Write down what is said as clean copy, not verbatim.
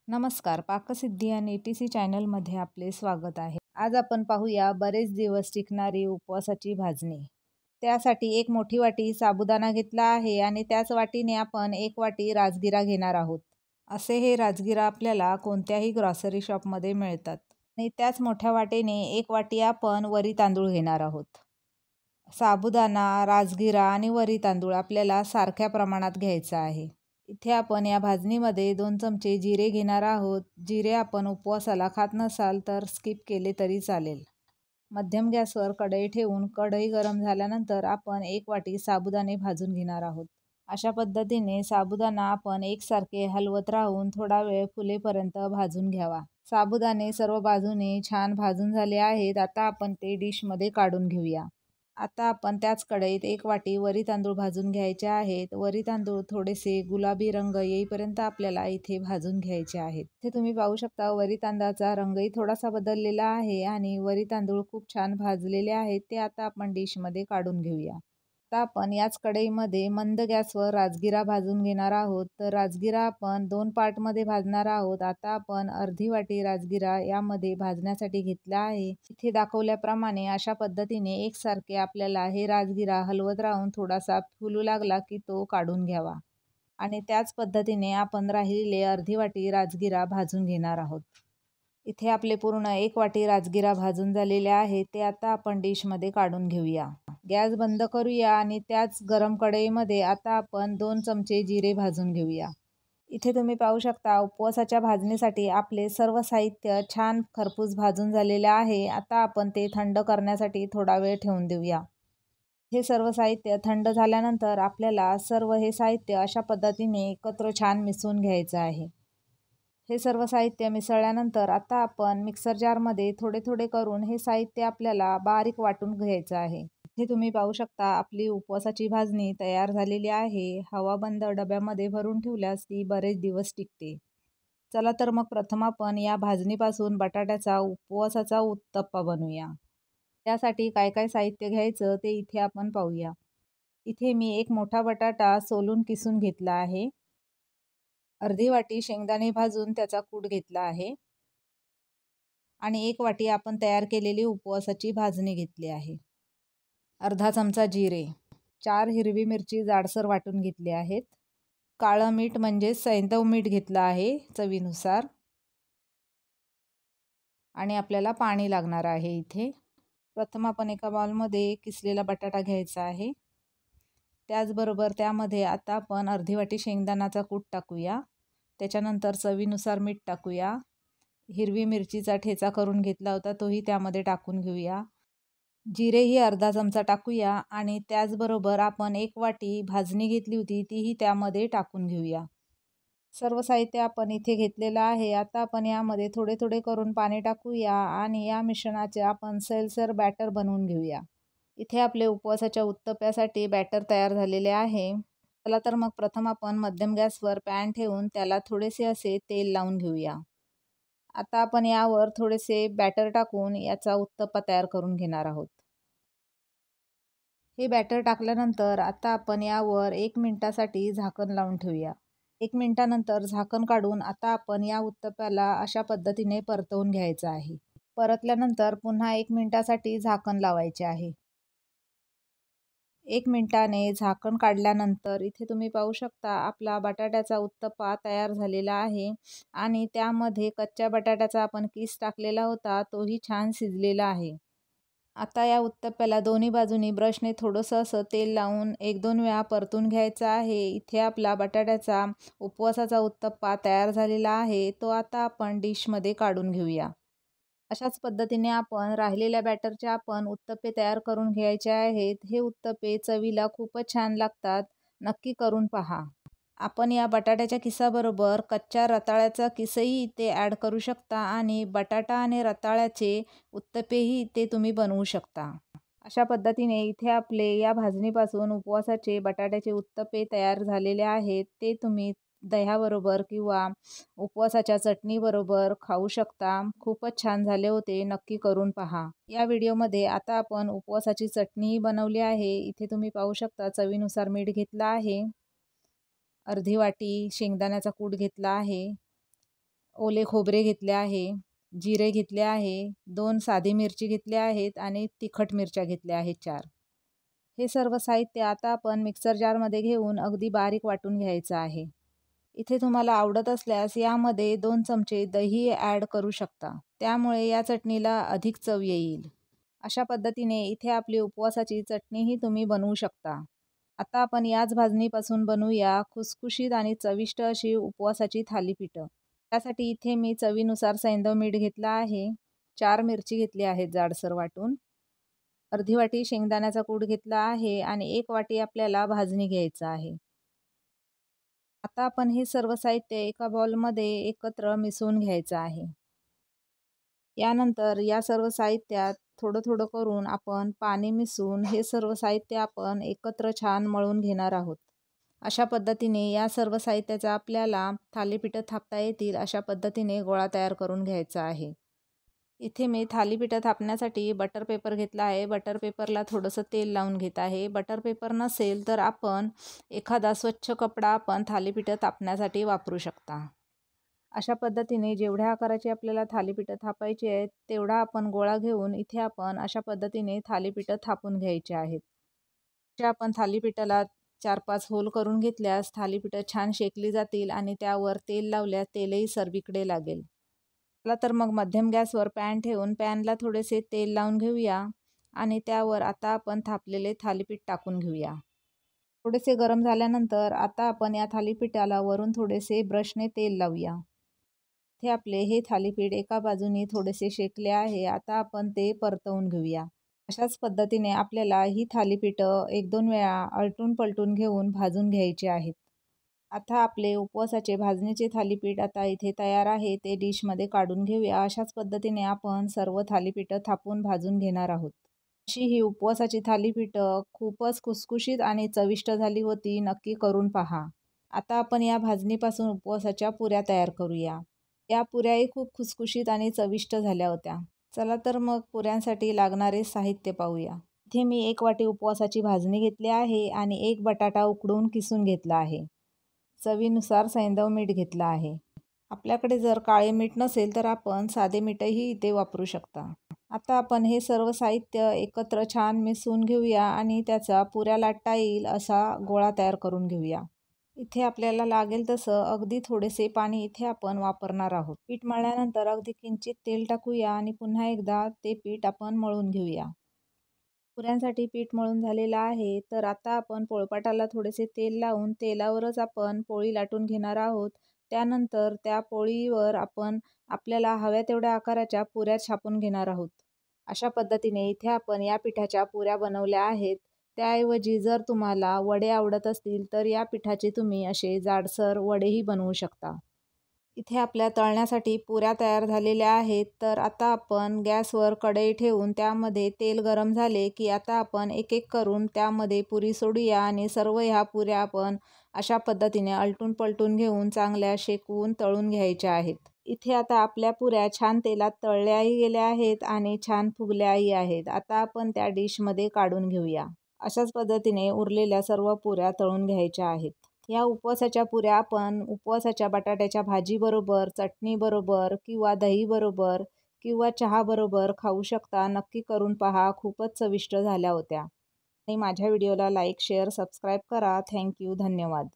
नमस्कार, पाकसिद्धी आणि ETC चॅनलमध्ये आपले स्वागत आहे. आज आपण पाहूया बरेच दिवस टिकणारी उपवासाची भाजणी. त्यासाठी एक मोठी वाटी साबुदाणा घेतला आहे आणि त्याच वाटीने आपण एक वाटी राजगिरा घेणार आहोत. असे हे राजगिरा आपल्याला कोणत्याही ग्रॉसरी शॉपमध्ये मिळतात. आणि त्याच मोठ्या वाटीने एक वाटी आपण वरी तांदूळ घेणार आहोत. साबुदाणा, राजगिरा आणि वरी तांदूळ आपल्याला सारख्या प्रमाणात घ्यायचा आहे. इथे आपण या भाजणीमध्ये 2 चमचे जिरे घेणार आहोत. जिरे आपण उपवासाला खात नसाल तर स्किप केले तरी चालेल. मध्यम गॅसवर कढई ठेवून कढई गरम झाल्यानंतर आपण एक वाटी साबुदाणे भाजून घेणार आहोत. अशा पद्धतीने साबुदाणा आपण एकसारखे हलवत राहून थोडा वेळ फुलेपर्यंत भाजून घ्यावा. साबुदाणे सर्व बाजूने छान भाजून झाले आहेत. आता आपण ते डिशमध्ये काढून घेऊया. आता आपण त्याच कढईत एक वाटी वरी तांदूळ भाजून घ्यायचे आहेत. वरी तांदूळ थोडेसे गुलाबी रंग येईपर्यंत आपल्याला इथे भाजून घ्यायचे आहेत. इथे तुम्ही पाहू शकता वरी तांदळाचा रंगही थोडासा बदललेला आहे आणि वरी तांदूळ खूप छान भाजलेले आहेत. ते आता आपण डिशमध्ये काढून घेऊया. आता आपण याच कढईमध्ये मंद गॅसवर राजगिरा भाजून घेणार आहोत. तर राजगिरा आपण 2 पार्टमध्ये भाजणार आहोत. आता आपण अर्धी वाटी राजगिरा यामध्ये भाजण्यासाठी घेतला आहे. इथे दाखवल्याप्रमाणे अशा पद्धतीने एकसारखे आपल्याला हे राजगिरा हलवत राहून थोडासा फुलू लागला की तो काढून घ्यावा. आणि त्याच पद्धतीने आपण राहिलेले अर्धी वाटी राजगिरा भाजून घेणार आहोत. इथे आपले पूर्ण एक वाटी राजगिरा भाजून झालेले आहे. ते आता आपण डिशमध्ये काढून घेऊया. गॅस बंद करूया आणि त्याच गरम कढईमध्ये आता आपण 2 चमचे जिरे भाजून घेऊया. इथे तुम्ही पाहू शकता उपवासाच्या भाजणीसाठी आपले सर्व साहित्य छान खरपूस भाजून झालेले आहे. आता आपण ते थंड करण्यासाठी थोडा वेळ ठेवून देऊया. हे सर्व साहित्य थंड झाल्यानंतर आपल्याला सर्व हे साहित्य अशा पद्धतीने एकत्र छान मिसळून घ्यायचं आहे. हे सर्व साहित्य मिसळल्यानंतर आता आपण मिक्सर जारमध्ये थोडे थोडे करून हे साहित्य आपल्याला बारीक वाटून घ्यायचं आहे. इथे तुम्ही पाहू शकता आपली उपवासाची भाजणी तयार झालेली आहे. हवाबंद डब्यामध्ये भरून ठेवल्यास ती बरेच दिवस टिकते. चला तर मग प्रथम आपण या भाजणीपासून बटाट्याचा उपवासाचा उत्तप्पा बनवूया. त्यासाठी काय काय साहित्य घ्यायचं ते इथे आपण पाहूया. इथे मी एक मोठा बटाटा सोलून किसून घेतला आहे. अर्धी वाटी शेंगदाणे भाजून त्याचा कूट घेतला आहे. आणि एक वाटी आपण तयार केलेली उपवासाची भाजणी घेतली आहे. अर्धा चमचा जिरे, 4 हिरवी मिरची जाडसर वाटून घेतली आहेत. काळं मीठ म्हणजे सैंधव मीठ घेतलं आहे चवीनुसार. आणि आपल्याला पाणी लागणार आहे इथे. प्रथम आपण एका बाउलमध्ये किसलेला बटाटा घ्यायचा आहे. त्याचबरोबर त्यामध्ये आता आपण अर्धी वाटी शेंगदाण्याचा कूट टाकूया. त्याच्यानंतर चवीनुसार मीठ टाकूया. हिरवी मिरचीचा ठेचा करून घेतला होता तोही त्यामध्ये टाकून घेऊया. जिरेही अर्धा चमचा टाकूया आणि त्याचबरोबर आपण एक वाटी भाजणी घेतली होती तीही त्यामध्ये टाकून घेऊया. सर्व साहित्य आपण इथे घेतलेलं आहे. आता आपण यामध्ये थोडे थोडे करून पाणी टाकूया आणि या मिश्रणाचे आपण सैलसर बॅटर बनवून घेऊया. इथे आपले उपवासाच्या उत्तप्प्यासाठी बॅटर तयार झालेले आहे. चला तर मग प्रथम आपण मध्यम गॅसवर पॅन ठेवून त्याला थोडेसे असे तेल लावून घेऊया. आता आपण यावर थोडेसे बॅटर टाकून याचा उत्तप्पा तयार करून घेणार आहोत. हे बॅटर टाकल्यानंतर आता आपण यावर 1 मिनिटासाठी झाकण लावून ठेवूया. 1 मिनिटानंतर झाकण काढून आता आपण या उत्तप्प्याला अशा पद्धतीने परतवून घ्यायचं आहे. परतल्यानंतर पुन्हा 1 मिनिटासाठी झाकण लावायचे आहे. 1 मिनिटाने झाकण काढल्यानंतर इथे तुम्ही पाहू शकता आपला बटाट्याचा उत्तप्पा तयार झालेला आहे. आणि त्यामध्ये कच्च्या बटाट्याचा आपण किस टाकलेला होता तोही छान शिजलेला आहे. आता या उत्तप्प्याला दोन्ही बाजूनी ब्रशने थोडंसं असं तेल लावून 1-2 वेळा परतून घ्यायचं आहे. इथे आपला बटाट्याचा उपवासाचा उत्तप्पा तयार झालेला आहे. तो आता आपण डिशमध्ये काढून घेऊया. अशाच पद्धतीने आपण राहिलेल्या बॅटरचे आपण उत्तप्पे तयार करून घ्यायचे आहेत. हे उत्तप्पे चवीला खूपच छान लागतात. नक्की करून पहा. आपण या बटाट्याच्या किसाबरोबर कच्च्या रताळ्याचा किसही इथे ॲड करू शकता आणि बटाटा आणि रताळ्याचे उत्तप्पेही इथे तुम्ही बनवू शकता. अशा पद्धतीने इथे आपले या भाजणीपासून उपवासाचे बटाट्याचे उत्तप्पे तयार झालेले आहेत. ते तुम्ही दह्याबरोबर किंवा उपवासाच्या चटणीबरोबर खाऊ शकता. खूपच छान झाले होते. नक्की करून पहा. या व्हिडिओमध्ये आता आपण उपवासाची चटणीही बनवली आहे. इथे तुम्ही पाहू शकता चवीनुसार मीठ घेतलं आहे. अर्धी वाटी शेंगदाण्याचा कूट घेतला आहे. ओले खोबरे घेतले आहे, जिरे घेतले आहे, 2 साधी मिरची घेतल्या आहेत आणि तिखट मिरच्या घेतल्या आहेत 4. हे सर्व साहित्य आता आपण मिक्सर जारमध्ये घेऊन अगदी बारीक वाटून घ्यायचं आहे. इथे तुम्हाला आवडत असल्यास यामध्ये 2 चमचे दही ॲड करू शकता. त्यामुळे या चटणीला अधिक चव येईल. अशा पद्धतीने इथे आपली उपवासाची चटणीही तुम्ही बनवू शकता. आता आपण याच भाजणीपासून बनवूया खुसखुशीत आणि चविष्ट अशी उपवासाची थालीपीठं. त्यासाठी इथे मी चवीनुसार सैंधव मीठ घेतला आहे. 4 मिरची घेतली आहेत जाडसर वाटून. अर्धी वाटी शेंगदाण्याचा कूट घेतला आहे आणि 1 वाटी आपल्याला भाजणी घ्यायचं आहे. आता आपण हे सर्व साहित्य एका बाउलमध्ये एकत्र मिसळून घ्यायचं आहे. यानंतर या सर्व साहित्यात थोडं थोडं करून आपण पाणी मिसळून हे सर्व साहित्य आपण एकत्र छान मळून घेणार आहोत. अशा पद्धतीने या सर्व साहित्याचा आपल्याला थालीपीठं थापता येतील अशा पद्धतीने गोळा तयार करून घ्यायचा आहे. इथे मी थालीपीठं थापण्यासाठी बटर पेपर घेतला आहे. बटर पेपरला थोडंसं तेल लावून घेत आहे. बटर पेपर नसेल तर आपण एखादा स्वच्छ कपडा आपण थालीपीठं थापण्यासाठी वापरू शकता. अशा पद्धतीने जेवढ्या आकाराची आपल्याला थालीपीठं थापायची आहेत तेवढा आपण गोळा घेऊन इथे आपण अशा पद्धतीने थालीपीठं थापून घ्यायची आहेत. अशा आपण थालीपीठाला 4-5 होल करून घेतल्यास थालीपीठं छान शेकली जातील आणि त्यावर तेल लावल्यास तेलही सर्वीकडे लागेल. चला तर मग मध्यम गॅसवर पॅन ठेवून पॅनला थोडेसे तेल लावून घेऊया आणि त्यावर आता आपण थापलेले थालीपीठ टाकून घेऊया. थोडेसे गरम झाल्यानंतर आता आपण या थालीपीठाला वरून थोडेसे ब्रशने तेल लावूया. इथे आपले हे थालीपीठ एका बाजूने थोडेसे शेकले आहे. आता आपण ते परतवून घेऊया. अशाच पद्धतीने आपल्याला ही थालीपीठं 1-2 वेळा आलटून पलटून घेऊन भाजून घ्यायची आहेत. आता आपले उपवासाचे भाजणीचे थालीपीठ आता इथे तयार आहे. ते डिशमध्ये काढून घेऊया. अशाच पद्धतीने आपण सर्व थालीपीठं थापून भाजून घेणार आहोत. अशी ही उपवासाची थालीपीठं खूपच खुसखुशीत आणि चविष्ट झाली होती. नक्की करून पहा. आता आपण या भाजणीपासून उपवासाच्या पुऱ्या तयार करूया. या पुऱ्याही खूप खुसखुशीत आणि चविष्ट झाल्या होत्या. चला तर मग पुऱ्यांसाठी लागणारे साहित्य पाहूया. इथे मी 1 वाटी उपवासाची भाजणी घेतली आहे आणि 1 बटाटा उकडून किसून घेतला आहे. चवीनुसार सैंधव मीठ घेतलं आहे. आपल्याकडे जर काळे मीठ नसेल तर आपण साधे मीठही इथे वापरू शकता. आता आपण हे सर्व साहित्य एकत्र छान मिसळून घेऊया आणि त्याचा पुऱ्या लाटता येईल असा गोळा तयार करून घेऊया. इथे आपल्याला लागेल तसं अगदी थोडेसे पाणी इथे आपण वापरणार आहोत. पीठ मळल्यानंतर अगदी किंचित तेल टाकूया आणि पुन्हा एकदा ते पीठ आपण मळून घेऊया. पुऱ्यांसाठी पीठ मळून झालेलं आहे. तर आता आपण पोळपाटाला थोडेसे तेल लावून तेलावरच आपण पोळी लाटून घेणार आहोत. त्यानंतर त्या पोळीवर आपण आपल्याला हव्या तेवढ्या आकाराच्या पुऱ्या छापून घेणार आहोत. अशा पद्धतीने इथे आपण या पिठाच्या पुऱ्या बनवल्या आहेत. त्याऐवजी जर तुम्हाला वडे आवडत असतील तर या पिठाचे तुम्ही असे जाडसर वडेही बनवू शकता. इथे आपल्या तळण्यासाठी पुऱ्या तयार झालेल्या आहेत. तर आता आपण गॅसवर कढई ठेवून त्यामध्ये तेल गरम झाले की आता आपण एक एक करून त्यामध्ये पुरी सोडूया आणि सर्व ह्या पुऱ्या आपण अशा पद्धतीने आलटून पलटून घेऊन चांगल्या शेकवून तळून घ्यायच्या आहेत. इथे आता आपल्या पुऱ्या छान तेलात तळल्याही गेल्या आहेत आणि छान फुगल्याही आहेत. आता आपण त्या डिशमध्ये काढून घेऊया. अशाच पद्धतीने उरलेल्या सर्व पुऱ्या तळून घ्यायच्या आहेत. या उपवासाच्या पुऱ्या आपण उपवासाच्या बटाट्याच्या भाजीबरोबर, चटणीबरोबर किंवा दहीबरोबर किंवा चहाबरोबर खाऊ शकता. नक्की करून पहा. खूपच चविष्ट झाल्या होत्या. आणि माझ्या व्हिडिओला लाईक, शेअर, सबस्क्राईब करा. थँक्यू. धन्यवाद.